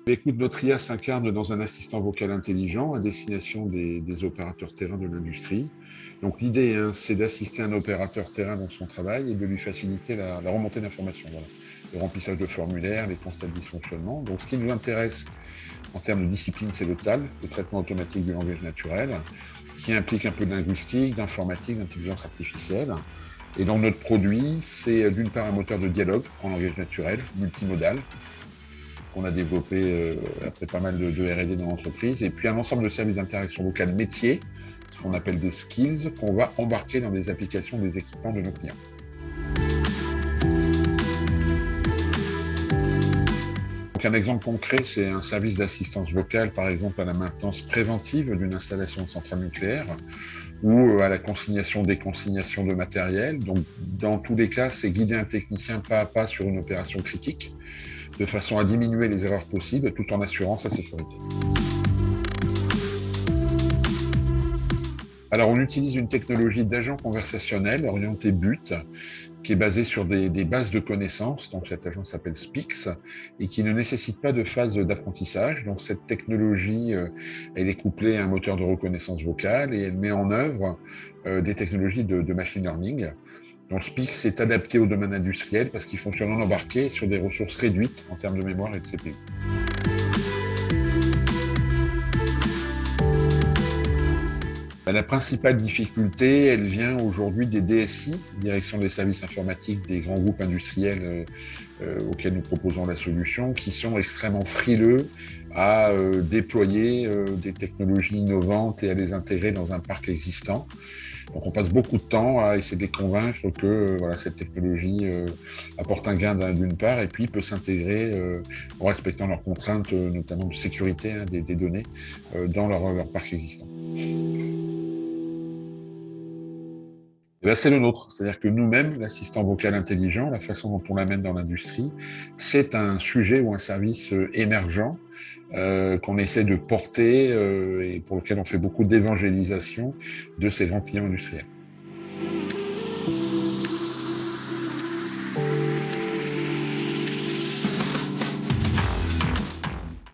Écoute, notre IA s'incarne dans un assistant vocal intelligent à destination des opérateurs terrain de l'industrie. Donc l'idée, hein, c'est d'assister un opérateur terrain dans son travail et de lui faciliter la remontée d'informations. Voilà. Le remplissage de formulaires, les constats de dysfonctionnement. Donc ce qui nous intéresse en termes de discipline, c'est le TAL, le traitement automatique du langage naturel, qui implique un peu de linguistique, d'informatique, d'intelligence artificielle. Et donc notre produit, c'est d'une part un moteur de dialogue en langage naturel, multimodal, qu'on a développé après pas mal de R&D dans l'entreprise, et puis un ensemble de services d'interaction vocale métier, ce qu'on appelle des skills, qu'on va embarquer dans des applications, des équipements de nos clients. Donc un exemple concret, c'est un service d'assistance vocale, par exemple à la maintenance préventive d'une installation de centrale nucléaire, ou à la consignation, déconsignation de matériel. Donc dans tous les cas, c'est guider un technicien pas à pas sur une opération critique, de façon à diminuer les erreurs possibles tout en assurant sa sécurité. Alors, on utilise une technologie d'agent conversationnel orienté but, qui est basée sur des bases de connaissances. Donc, cet agent s'appelle Spix et qui ne nécessite pas de phase d'apprentissage. Donc, cette technologie, elle est couplée à un moteur de reconnaissance vocale et elle met en œuvre des technologies de machine learning. Donc Spix est adapté au domaine industriel parce qu'il fonctionne en embarqué sur des ressources réduites en termes de mémoire et de CPU. La principale difficulté, elle vient aujourd'hui des DSI, Direction des services informatiques des grands groupes industriels auxquels nous proposons la solution, qui sont extrêmement frileux à déployer des technologies innovantes et à les intégrer dans un parc existant. Donc on passe beaucoup de temps à essayer de les convaincre que voilà, cette technologie apporte un gain d'une part et puis peut s'intégrer en respectant leurs contraintes, notamment de sécurité des données, dans leur parc existant. Et là, c'est le nôtre, c'est-à-dire que nous-mêmes, l'assistant vocal intelligent, la façon dont on l'amène dans l'industrie, c'est un sujet ou un service émergent qu'on essaie de porter et pour lequel on fait beaucoup d'évangélisation de ces grands clients industriels.